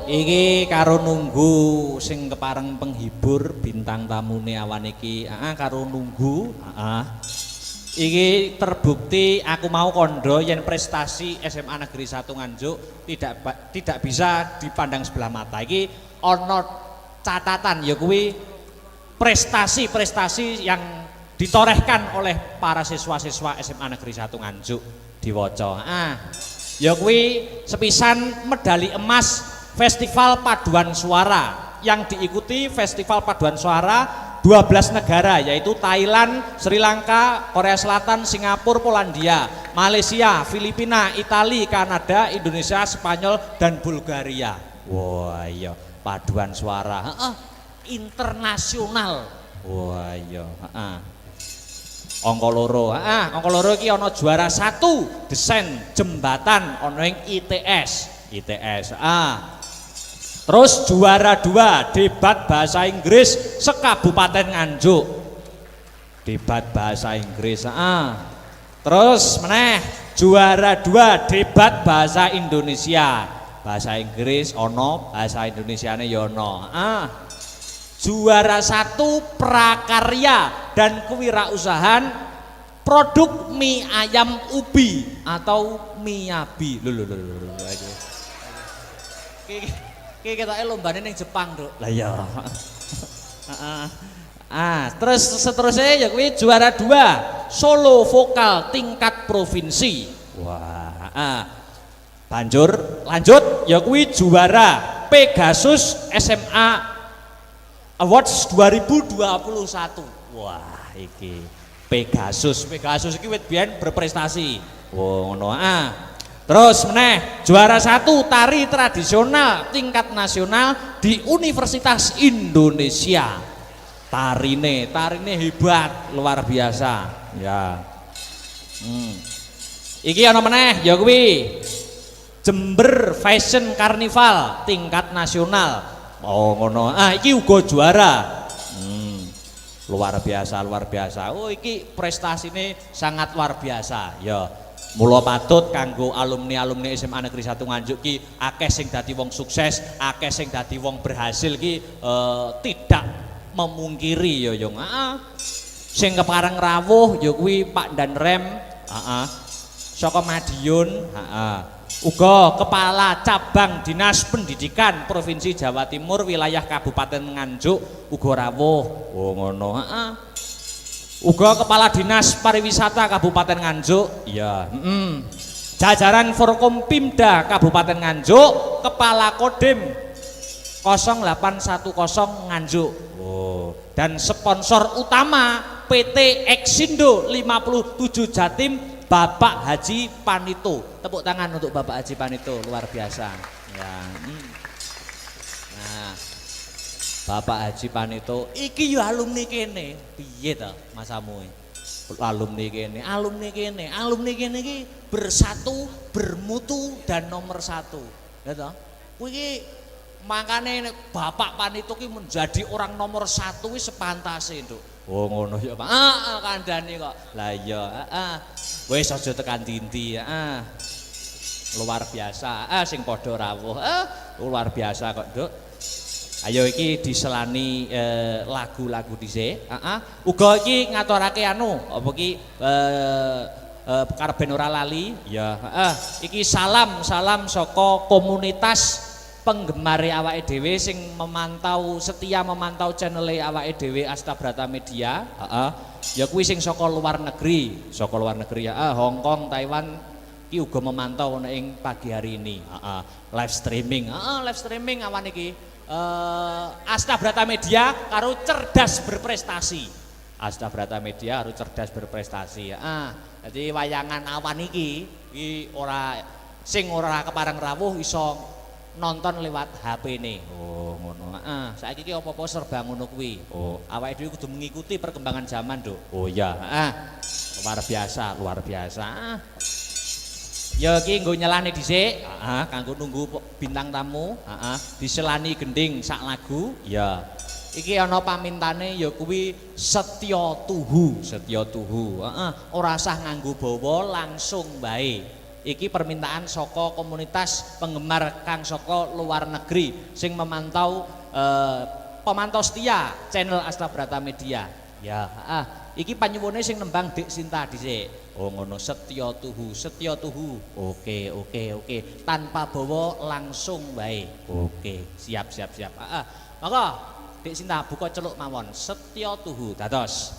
Iki karo nunggu sing kepareng penghibur bintang tamune awan iki. Karo nunggu, Iki terbukti aku mau kondo yen prestasi SMA Negeri 1 Nganjuk tidak bisa dipandang sebelah mata. Iki ono catatan ya kuwi prestasi-prestasi yang ditorehkan oleh para siswa-siswa SMA Negeri 1 Nganjuk diwaca. Ya kuwi sepisan medali emas Festival Paduan Suara yang diikuti Festival Paduan Suara 12 negara yaitu Thailand, Sri Lanka, Korea Selatan, Singapura, Polandia, Malaysia, Filipina, Italia, Kanada, Indonesia, Spanyol dan Bulgaria. Wah iya paduan suara internasional. Wah iya angka loro iki ana juara 1 desain jembatan ana ing ITS. Terus juara 2 debat bahasa Inggris sekabupaten Nganjuk. Debat bahasa Inggris. Terus meneh juara 2 debat bahasa Indonesia. Bahasa Inggris ono, bahasa Indonesiane ya ono. Juara 1 prakarya dan kewirausahaan produk mie ayam ubi atau miyabi. Kita lombane ning Jepang, Duk. Lah iya. Terus seterusnya ya kuwi juara 2 solo vokal tingkat provinsi. Wah. Lanjut ya kuwi juara Pegasus SMA Awards 2021. Wah, iki Pegasus iki wit biyen berprestasi. Ngono. Terus meneh juara 1 tari tradisional tingkat nasional di Universitas Indonesia. Tarine hebat luar biasa ya. Iki ana meneh ya kuwi Jember Fashion Carnival tingkat nasional. Ngono. Iki uga juara. Luar biasa. Oh iki prestasine sangat luar biasa ya. Mula patut kanggo alumni SMA Negeri 1 Nganjuk ki akeh sing dadi wong sukses, akeh sing dadi wong berhasil ki tidak memungkiri ya Yung. Sing kepareng rawuh ya kuwi Pak Danrem, saka Madiun, uga kepala cabang Dinas Pendidikan Provinsi Jawa Timur wilayah Kabupaten Nganjuk uga rawuh. Ngono. Uga kepala Dinas Pariwisata Kabupaten Nganjuk, iya. Jajaran Forkompimda Kabupaten Nganjuk, kepala Kodim 0810 Nganjuk. Dan sponsor utama PT Exindo 57 Jatim Bapak Haji Panito. Tepuk tangan untuk Bapak Haji Panito, luar biasa. Ya. Bapak Haji Panito iki yo alumni kene. Piye to masamu? Alumni kene iki bersatu, bermutu dan nomor 1. Ya toh? Kuwi iki makane Bapak Panito ki menjadi orang nomor 1 wis sepantase, Nduk. Ngono ya, Pak. Kandhane kok. Lah iya, wis aja tekan dinti, Luar biasa. Sing padha rawuh. Luar biasa kok, Nduk. Ayo iki diselani lagu-lagu dhisik. Uga iki ngaturake apa ki karben ora lali ya. Iki salam saka komunitas penggemar awake dhewe sing setia memantau channel awake dhewe Astabrata Media. Ya kuwi sing saka luar negeri ya. Hong Kong, Taiwan, ki uga memantau ing pagi hari ini. Live streaming. Live streaming awan iki. Asta Brata Media karo cerdas berprestasi. Asta Brata Media karo cerdas berprestasi. Jadi wayangan awan iki ora sing ora kepareng rawuh iso nonton lewat HP ini. Oh ngono. Saiki iki apa-apa serba ngono kuwi. Oh, awake dhewe kudu mengikuti perkembangan zaman, Nduk. Oh iya, luar biasa, luar biasa. Ya iki nggo nyelane dhisik, kanggo nunggu bintang tamu, diselani gending sak lagu. Ya. Iki ana pamintane ya kuwi setya tuhu, setya tuhu. Ora usah nganggo bawa langsung bae. Iki permintaan saka komunitas penggemar kang saka luar negeri sing memantau pemantau setia channel Asta Brata Media. Ya, iki panyuwune sing nembang Dik Sinta dhisik. Oh ngono, setya tuhu, setya tuhu. Oke. Tanpa bawa langsung bae. Oke, siap. Monggo Dik Sinta buka celuk mawon. Setya tuhu dados.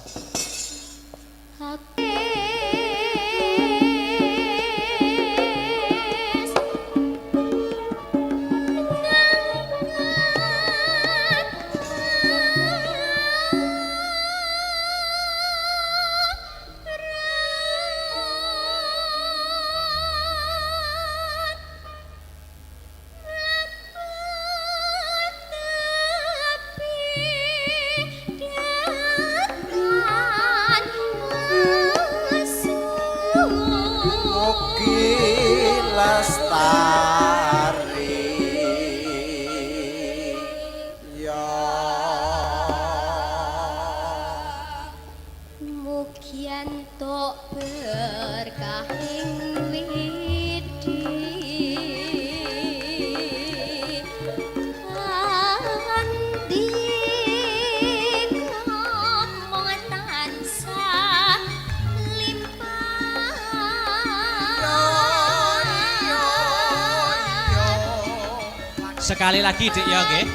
Sekali lagi Dik ya nggih.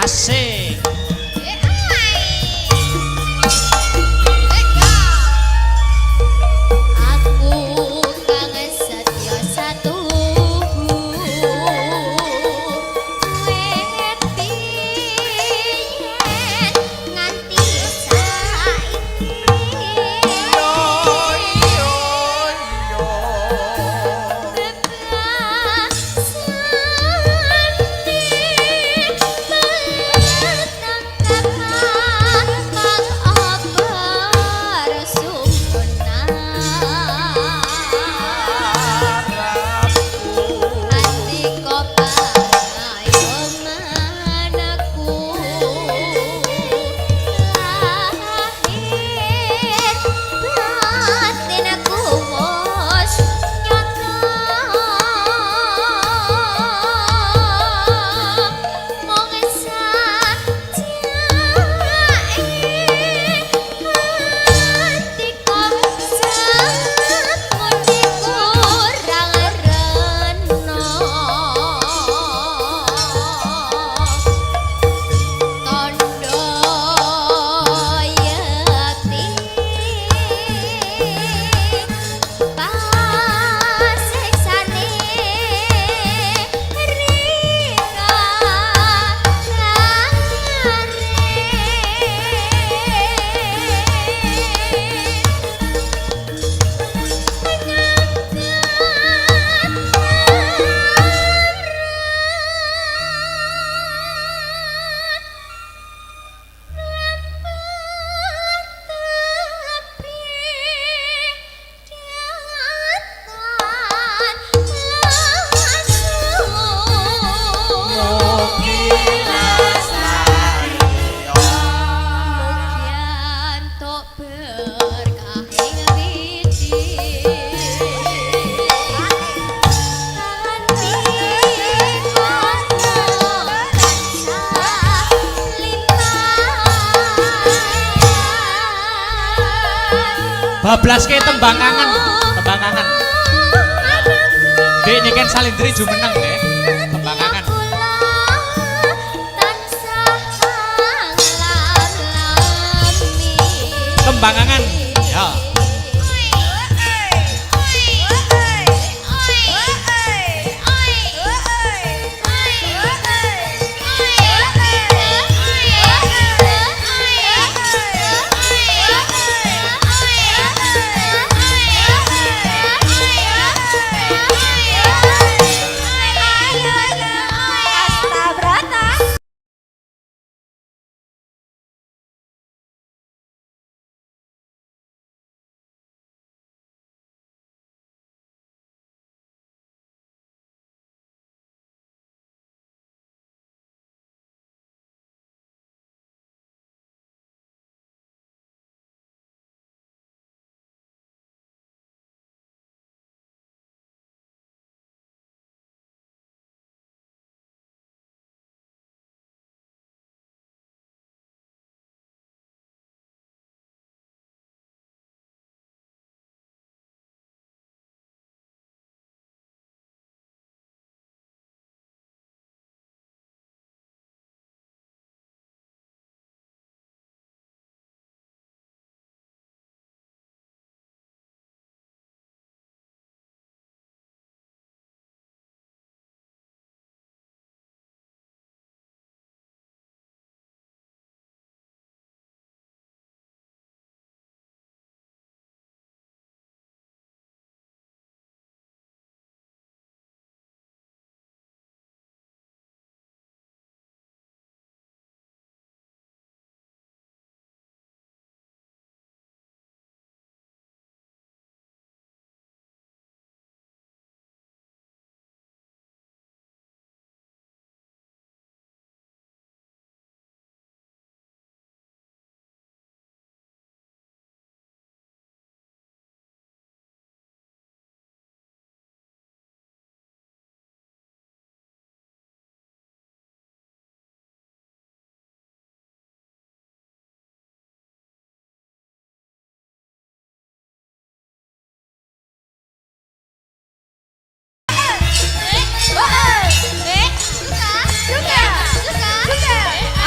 Asik. Yeah. bablaske tembang kangen. Tembang kangen. Dek nyiken salindri jumeneng deh. Tembang kangen. Tembang kangen. Ya.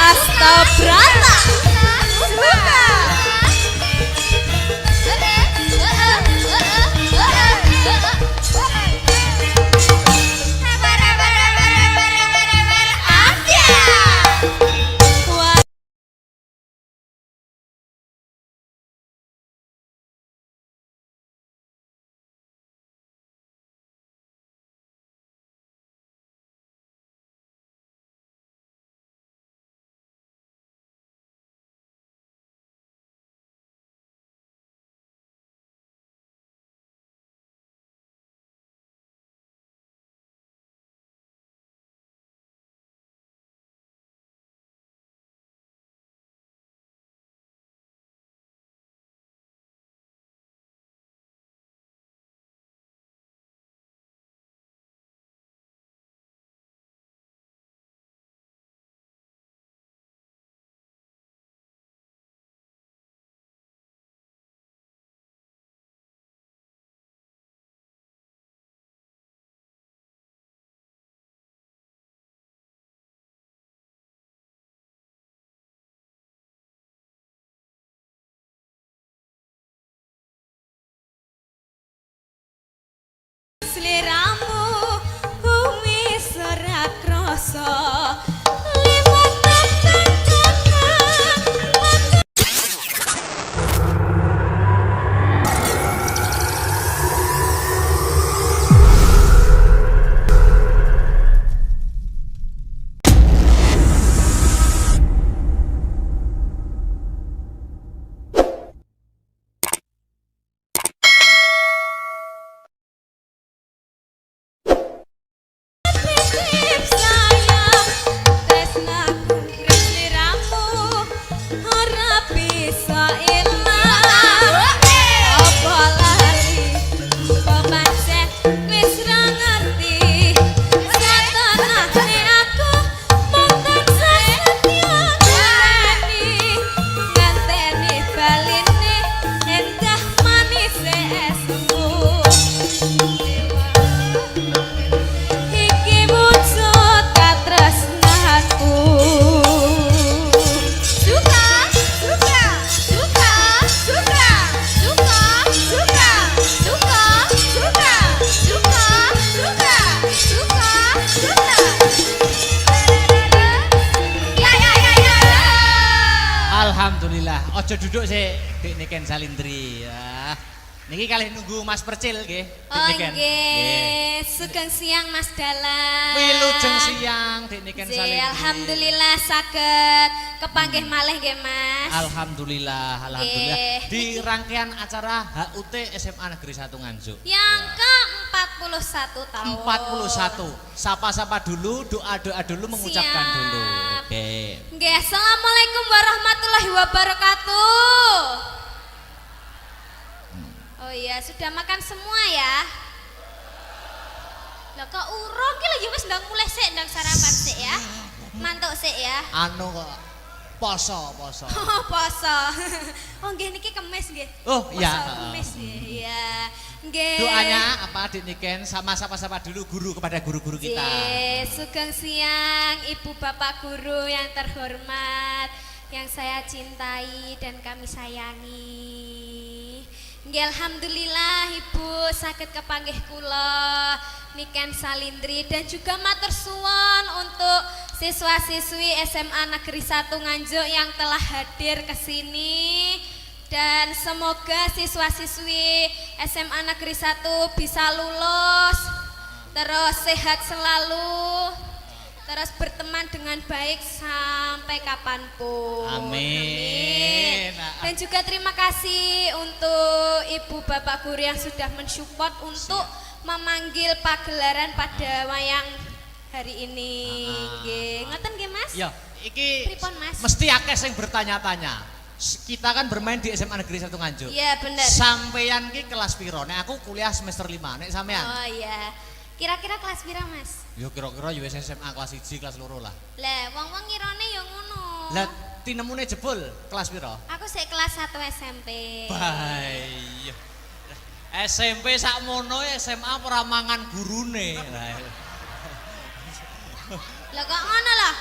Astabrata suka. Seleramu kumis ora krasa. Sayang Alhamdulillah. Ojo duduk sih, Dik Niken Salindri. Ya. Niki kalih nunggu Mas Percil nggih, Dik Oh Niken. nggih, sugeng siang Mas Dalan. Wilujeng siang, Dik Niken Nggih, Salindri. alhamdulillah saged kepanggih malih nggih Mas. Alhamdulillah. Nggih. Di rangkaian acara HUT SMA Negeri 1 Nganjuk. Yang ke-41 tahun. 41. Sapa-sapa dulu, doa-doa dulu, mengucapkan Siap. dulu. Oke. Nggih, assalamualaikum warahmatullahi wabarakatuh. Oh iya, sudah makan semua ya? Lah kok urung ki lagi wis ndang mulai sik ndang sarapan sik ya. Mantuk sik ya. Anu kok poso. Oh, poso. Oh nggih niki kemis nggih. Oh iya. Poso kemis nggih. Iya. Nggih. Doanya apa Dik Niken sama sapa-sapa dulu guru kepada guru-guru kita. Sugeng siang Ibu Bapak Guru yang terhormat, yang saya cintai dan kami sayangi. Nggih alhamdulillah Ibu saged kepanggih kula Niken Salindri dan juga matur suwun untuk siswa-siswi SMA Negeri 1 Nganjuk yang telah hadir ke sini. Dan semoga siswa-siswi SMA Negeri 1 bisa lulus, terus sehat selalu, terus berteman dengan baik sampai kapanpun. Amin. Dan juga terima kasih untuk Ibu Bapak Guru yang sudah mensupport untuk memanggil pagelaran pada wayang hari ini. Nggih, ngoten nggih Mas? Ya, iki Pripun, Mas? mesti akeh sing bertanya-tanya. Kita kan bermain di SMA Negeri 1 Nganjuk. Iya, bener. Sampeyan ki kelas piro? Nek aku kuliah semester 5. Nek sampean? Oh iya. Kira-kira kelas pira Mas? Yo kira-kira yo SMA kelas 1, kelas 2 lah. Lah, wong-wong ngirone ya ngono. Lah tinemune jebul kelas piro? Aku sik kelas 1 SMP. Baik. SMP sakmono SMA ora mangan gurune. Lah kok ngono lho?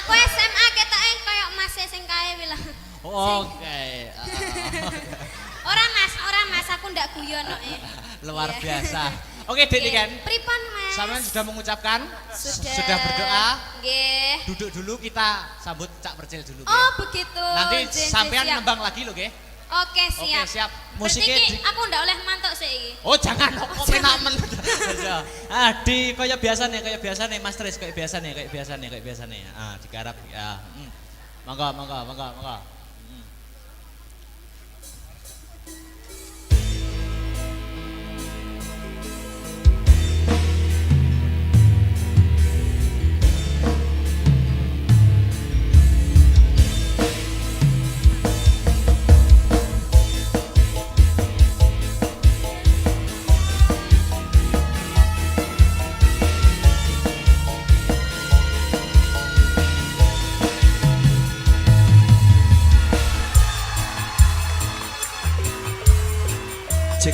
Aku SMA ketoke koyo Mas sing kae wi lho. Oke. Ora Mas, aku ndak guyon kok. Luar Iya. biasa. Oke, Dik Niken. Pripun Mas? Sampean sudah mengucapkan? Sudah berdoa? Nggih. Duduk dulu kita sambut Cak Percil dulu. Oh, begitu. Nanti Jin, sampean siap. nembang lagi lho, nggih. Oke, siap. Oke, siap. Musiknya Musiknya aku ndak oleh mantuk sik iki. Oh, jangan kok penak men. Di kaya biasa nih Mas Tris, kayak biasa nih. Ah, digarap ya. Monggo. Cek.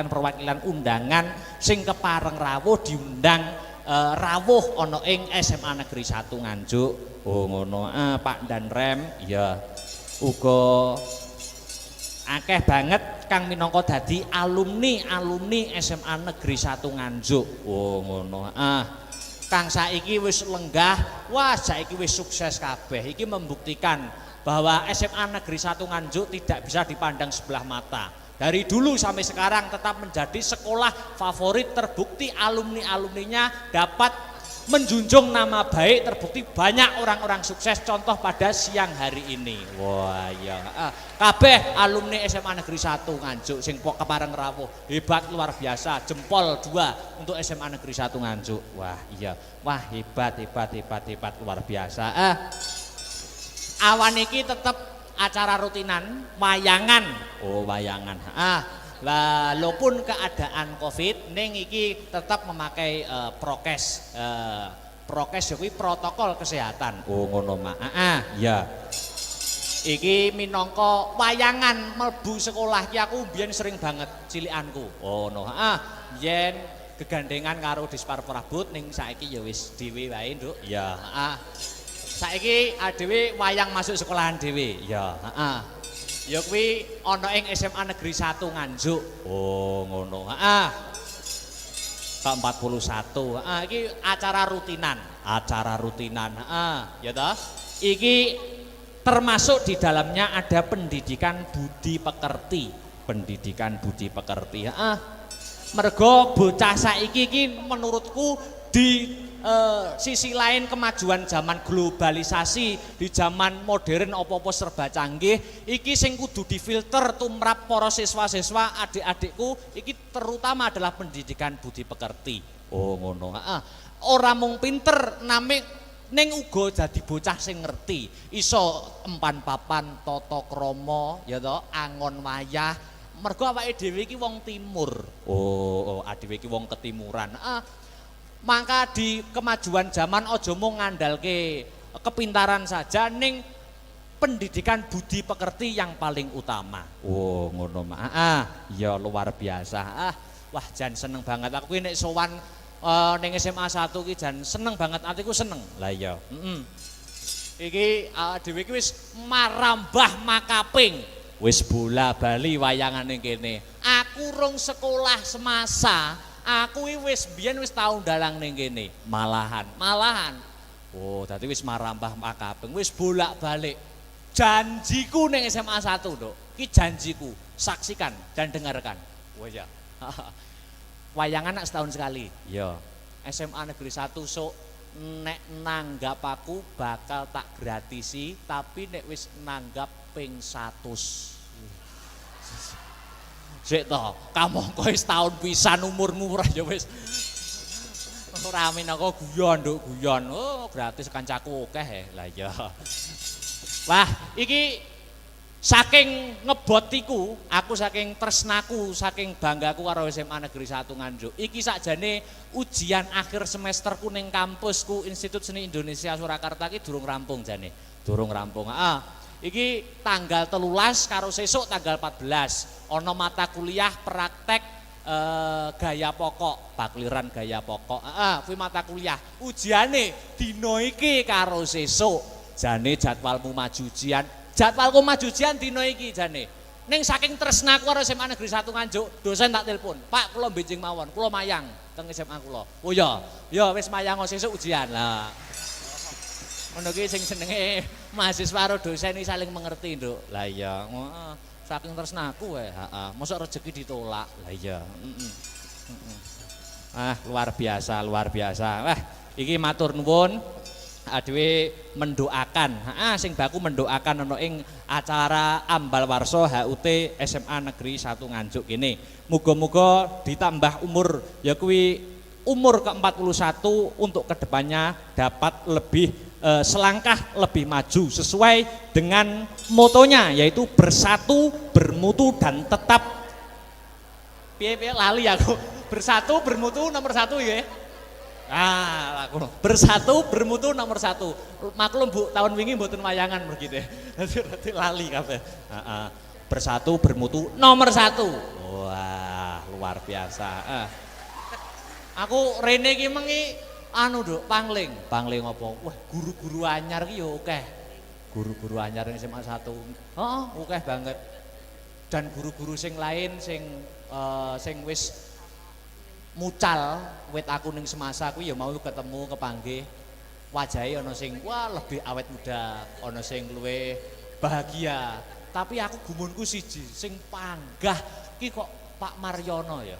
Perwakilan undangan sing kepareng rawuh diundang rawuh ana ing SMA Negeri 1 Nganjuk. Oh ngono. Pak dan Rem ya uga akeh banget kang minangka dadi alumni SMA Negeri 1 Nganjuk. Oh ngono. Kang saiki wis lenggah, wah saiki wis sukses kabeh. Iki membuktikan bahwa SMA Negeri 1 Nganjuk tidak bisa dipandang sebelah mata. Dari dulu sampai sekarang tetap menjadi sekolah favorit, terbukti alumni-alumninya dapat menjunjung nama baik, terbukti banyak orang-orang sukses, contoh pada siang hari ini. Wah ya, kabeh alumni SMA Negeri 1 Nganjuk sing kepareng rawuh, hebat luar biasa, jempol 2 untuk SMA Negeri 1 Nganjuk. Wah iya, wah hebat luar biasa. Awan iki tetep acara rutinan wayangan. Oh wayangan. Walaupun keadaan Covid ning iki tetap memakai prokes. Prokes kuwi protokol kesehatan. Oh ngono Mak. Ya. Iki minangka wayangan mlebu sekolah ki aku biyen sering banget cilikanku. Oh no. Yen gegandengan karo Dispar Prabot ning saiki ya wis dhewe wae, Nduk. Ya, Saiki dhewe wayang masuk sekolahan dhewe. Ya, Ya kuwi ana ing SMA Negeri 1 Nganjuk. Oh, ngono. Heeh. Ke-41. Heeh, iki acara rutinan. Acara rutinan. Heeh, ya toh? Iki termasuk di dalamnya ada pendidikan budi pekerti. Pendidikan budi pekerti. Heeh. Mergo bocah saiki iki menurutku di sisi lain kemajuan zaman globalisasi, di zaman modern apa-apa serba canggih, iki sing kudu difilter tumrap para siswa-siswa adik-adikku iki terutama adalah pendidikan budi pekerti. Oh ngono. Heeh. Ora mung pinter name ning uga dadi bocah sing ngerti, iso empan papan tata krama ya to, angon wayah. Mergo awake dhewe iki wong timur. Oh, dhewe iki wong ketimuran. Maka di kemajuan zaman ojo mung ngandalke kepintaran saja ning pendidikan budi pekerti yang paling utama. Oh, ngono mah. Ya luar biasa. Wah, jan seneng banget aku nek sowan ning SMA 1 ki jan seneng banget, atiku seneng. Lah iya. Iki dhewe iki wis marambah makaping. Wis bola bali wayangan ning kene. Aku rung sekolah semasa. Aku wis biyen wis tau ndalang ning kene, malahan. Oh, dadi wis marambah makaping, wis bolak-balik. Janjiku ning SMA 1, Nduk. Ki janjiku, saksikan dan dengarkan. Oh ya. Wayangan nak setahun sekali. Ya. SMA Negeri 1 sok nek nanggap aku bakal tak gratisi, tapi nek wis nanggap ping 100. Sik to, kamangka wis taun pisan umurmu ora ya wis. Ora amin aku guyon, Nduk, guyon. Oh, gratis kancaku akeh. Lah iya. Wah, iki saking ngebotiku, aku saking tresnaku, saking banggaku karo SMA Negeri 1 Nganjuk. Iki sakjane ujian akhir semesterku ning kampusku Institut Seni Indonesia Surakarta iki durung rampung jane. Durung rampung. Iki tanggal 13 karo sesuk tanggal 14 ana mata kuliah praktek gaya pokok, bakliran gaya pokok. Kuwi mata kuliah. Ujiane dina iki karo sesuk. Jane jadwalmu maju ujian. Jadwalku maju ujian dina iki jane. Ning saking tresnaku karo SMA Negeri 1 Nganjuk, dosen tak telepon. Pak, kula benjing mawon, kula mayang teng SMA kula. Oh ya, ya wis mayang sesuk ujian. Lah ngono ki sing jenenge mahasiswa karo dosen iki saling mengerti, Nduk. Lah iya, saking tresnaku wae, heeh. Mosok rezeki ditolak. Lah iya, luar biasa, luar biasa. Wah, iki matur nuwun dhewe mendoakan, sing baku mendoakan ana ing acara ambal warsa HUT SMA Negeri 1 Nganjuk kene. Muga-muga ditambah umur ya kuwi umur ke-41 untuk kedepannya dapat lebih selangkah lebih maju sesuai dengan motonya yaitu bersatu, bermutu dan tetap piye lali aku. Bersatu, bermutu nomor 1 ya. Aku bersatu, bermutu nomor 1. Maklum Bu, tahun wingi mboten wayangan begitu ya. Dadi lali kabeh. Bersatu, bermutu nomor 1. Wah, luar biasa. Aku rene iki mengi Nduk, pangling apa? Wah, guru-guru anyar ki yo akeh. Guru-guru anyar ning SMA 1. Heeh, akeh banget. Dan guru-guru sing lain sing wis mucal wit aku ning semasa kuwi ya mau ketemu kepanggih. Wajahe ana sing wah lebih awet muda, ana sing luwih bahagia. Tapi aku gumunku siji, sing panggah ki kok Pak Maryono ya.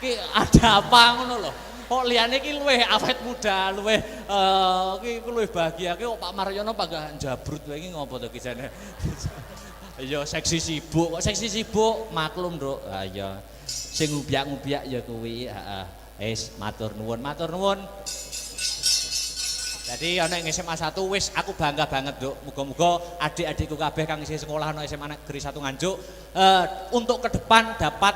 Ki ada apa ngono lho. Kok liyane ki luwih awet muda, luwih ki luwih bahagia ki kok Pak Maryono panggah jabrut wae iki ngopo to ki jane. Ya seksi sibuk, kok seksi sibuk maklum, Nduk. Ha iya. Sing ngubiak-ngubiak ya kuwi, heeh. Wis matur nuwun, matur nuwun. Jadi ana ing SMA 1 wis aku bangga banget, Nduk. Muga-muga adik-adikku kabeh kang isih sekolah ana SMA Negeri 1 Nganjuk untuk ke depan dapat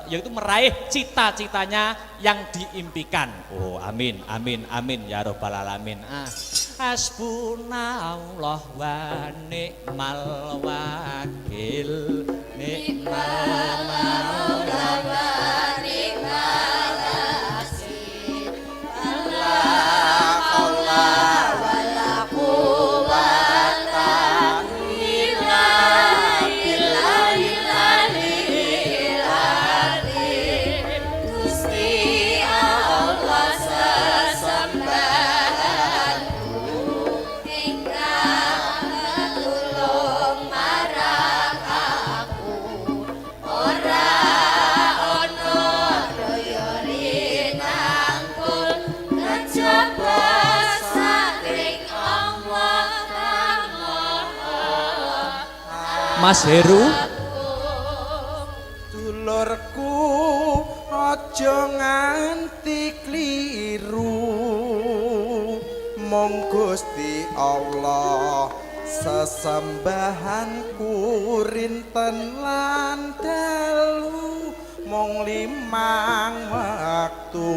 yaitu meraih cita-citanya yang diimpikan. Oh, amin, amin, amin ya rabbal alamin. Hasbunallah wa ni'mal wakil, ni'mal maula wa ni'mal nasir. Allah wala quwwata illa Mas Heru. Dulurku aja nganti kliru, mung Gusti Allah sesembahanku rinten lan dalu, mung 5 wektu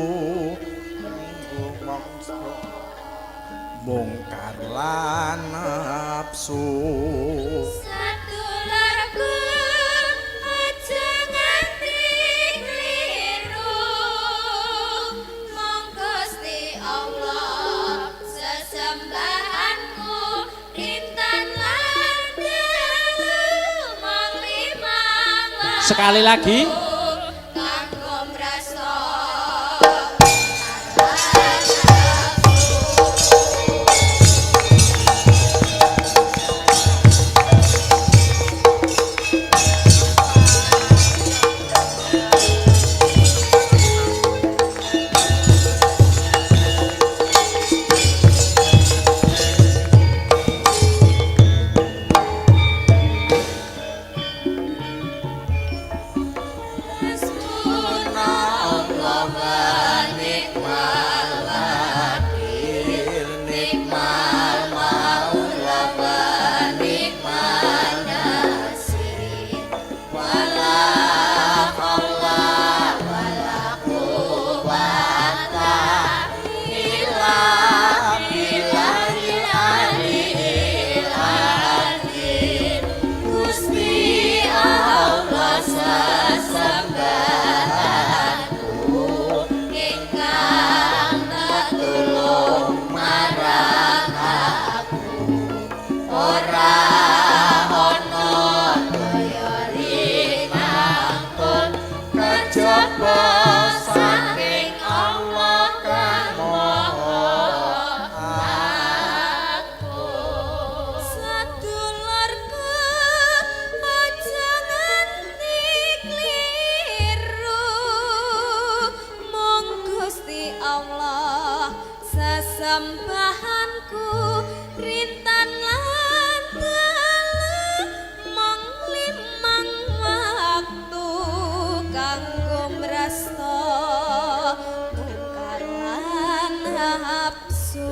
minggu mongso mungkar lan nafsu. Sadulurku aja nganti kliru, mong Gusti Allah sesembahanku rintan lan dalu, mong 5 Sekali lagi. kanggo mrasa saking Allah kang maha agung. Sadulurku aja nganti kliru, mung Gusti Allah sesembahanku rintan lan dalu, mung 5 waktu kanggo mrasta mungkar lan nafsu.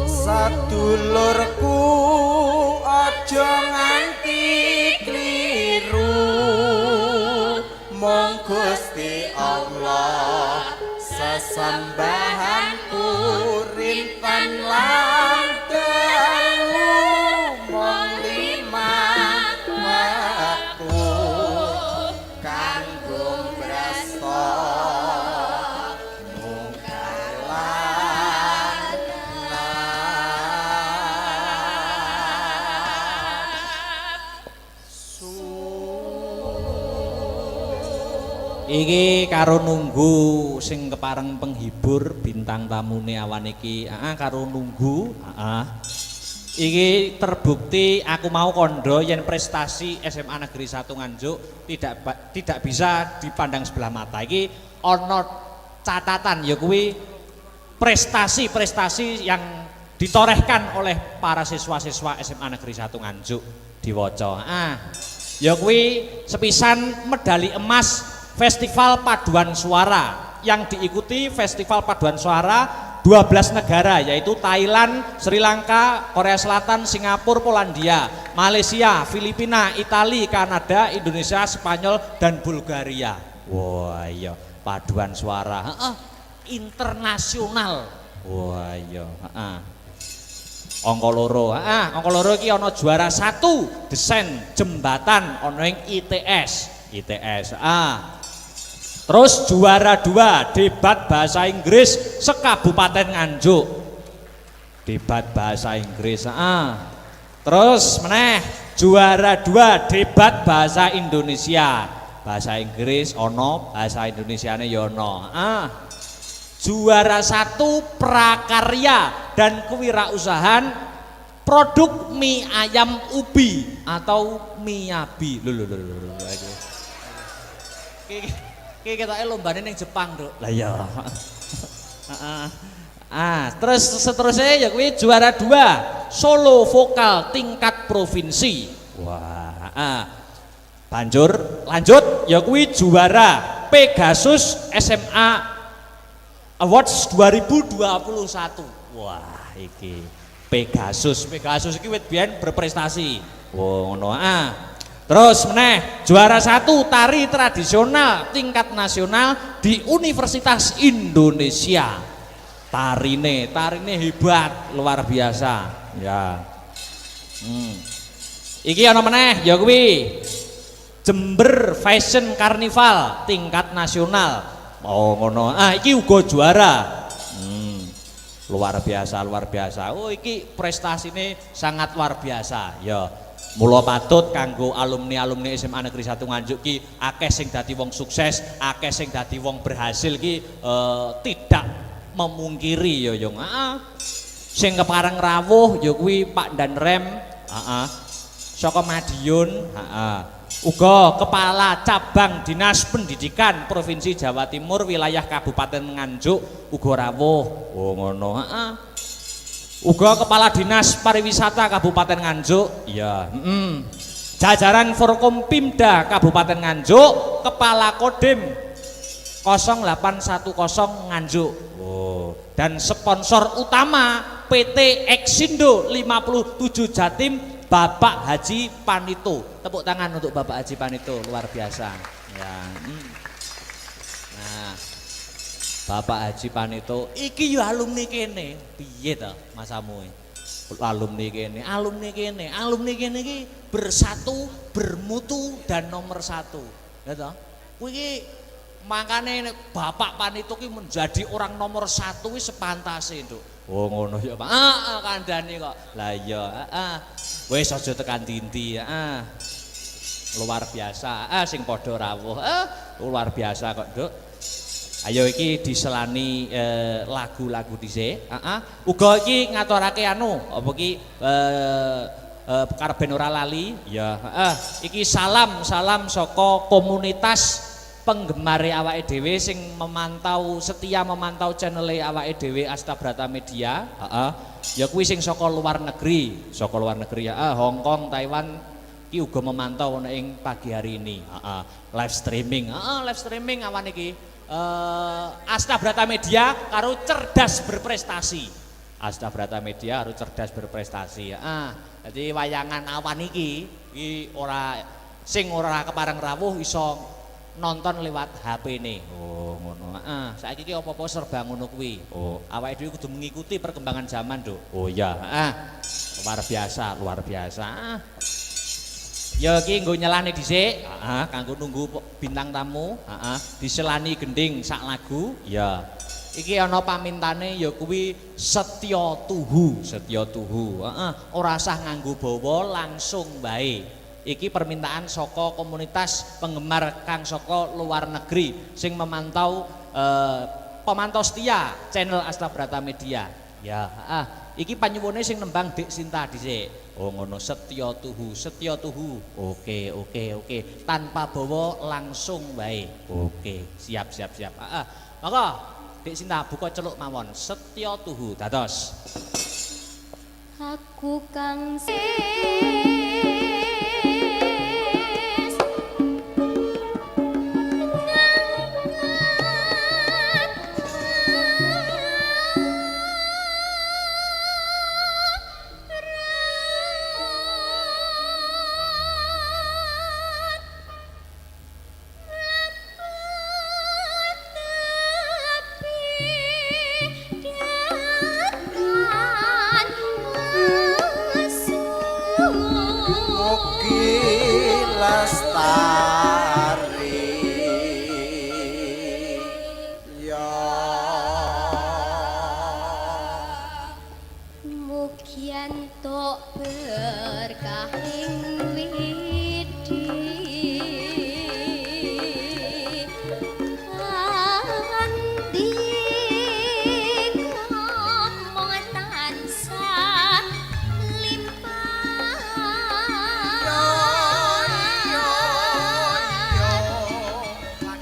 Sadulurku aja nganti kliru, mung Gusti Allah sesembahanku rinten lan dalu, mung 5 waktu kanggo mrasta mungkar lan nafsu. Iki karo nunggu sing kepareng penghibur bintang tamune awan iki. Karo nunggu. Iki terbukti aku mau kondo yen prestasi SMA Negeri 1 Nganjuk tidak bisa dipandang sebelah mata. Iki ana catatan ya kuwi prestasi-prestasi yang ditorehkan oleh para siswa-siswa SMA Negeri 1 Nganjuk diwaca. Ya kuwi sepisan medali emas Festival Paduan Suara yang diikuti Festival Paduan Suara 12 negara yaitu Thailand, Sri Lanka, Korea Selatan, Singapura, Polandia, Malaysia, Filipina, Italia, Kanada, Indonesia, Spanyol dan Bulgaria. Wah iya, paduan suara internasional. Wah iya, Angka loro iki ana juara 1 desain jembatan ana ing ITS. Terus juara 2 debat bahasa Inggris sekabupaten Nganjuk. Debat bahasa Inggris. Terus meneh juara 2 debat bahasa Indonesia. Bahasa Inggris ono, bahasa Indonesiane ya ono. Juara 1 prakarya dan kewirausahaan produk mie ayam ubi atau miyabi. Kita lombane ning Jepang, Duk. Lah iya. Terus seterusnya ya kuwi juara 2 solo vokal tingkat provinsi. Wah, Banjur lanjut ya kuwi juara Pegasus SMA Awards 2021. Wah, iki Pegasus iki wit biyen berprestasi. Ngono. Terus meneh juara 1 tari tradisional tingkat nasional di Universitas Indonesia. Tarine hebat, luar biasa. Ya. Iki ana meneh ya kuwi Jember Fashion Carnival tingkat nasional. Ngono. Iki uga juara. Luar biasa. Oh, iki prestasine sangat luar biasa. Ya. Mula patut kanggo alumni SMA Negeri 1 Nganjuk ki akeh sing dadi wong sukses, akeh sing dadi wong berhasil ki tidak memungkiri ya Yung. Sing kepareng rawuh ya kuwi Pak Danrem, saka Madiun, uga kepala cabang Dinas Pendidikan Provinsi Jawa Timur wilayah Kabupaten Nganjuk uga rawuh. Ngono. Uga kepala Dinas Pariwisata Kabupaten Nganjuk, ya. Jajaran Forkompimda Kabupaten Nganjuk, kepala Kodim 0810 Nganjuk. Dan sponsor utama PT Exindo 57 Jatim Bapak Haji Panito. Tepuk tangan untuk Bapak Haji Panito, luar biasa. Ya. Nah, Bapak Haji Panito iki yo alumni kene. Piye to masamu? Alumni kene iki bersatu, bermutu dan nomor 1. Ya toh? Kuwi iki makane Bapak Panito ki menjadi orang nomor 1 wis sepantase, Nduk. Ngono ya, Pak. Kandhane kok. Lah iya, wis aja tekan dinti, luar biasa. Sing padha rawuh. Luar biasa kok, Nduk. Ayo iki diselani lagu-lagu dhisik. Uga iki ngaturake apa ki karben ora lali ya. Iki salam saka komunitas penggemare awake dhewe sing setia memantau channel awake dhewe Astabrata Media. Ya kuwi sing saka luar negeri ya. Hong Kong, Taiwan ki uga memantau ing pagi hari ini. Live streaming awan iki. Astabrata Media karo cerdas berprestasi. Astabrata Media karo cerdas berprestasi. Jadi wayangan awan iki sing ora kepareng rawuh iso nonton lewat HP-ne. Ngono. Saiki iki apa-apa serba ngono kuwi. Awake dhewe kudu mengikuti perkembangan zaman, Nduk. Iya. Luar biasa. Ya iki nggo nyelane dhisik, kanggo nunggu bintang tamu, diselani gending sak lagu. Ya. Iki ana pamintane ya kuwi setya tuhu. Ora usah nganggo bawa, langsung bae. Iki permintaan saka komunitas penggemar kang saka luar negeri sing memantau pemantau setia channel Astabrata Media. Ya, iki panyuwune sing nembang Dik Sinta dhisik. Ngono, setya tuhu. Oke. Tanpa bawa langsung wae. Oke, siap. Maka Dik Sinta buka celuk mawon. Setya tuhu dados. Aku kang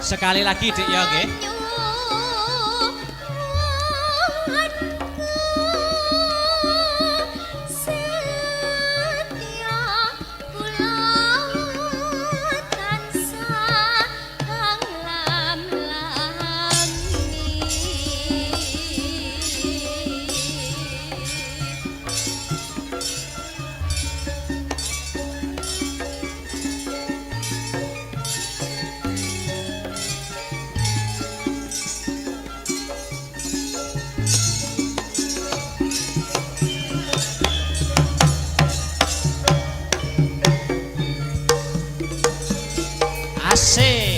Sekali lagi Dik ya nggih. Asik.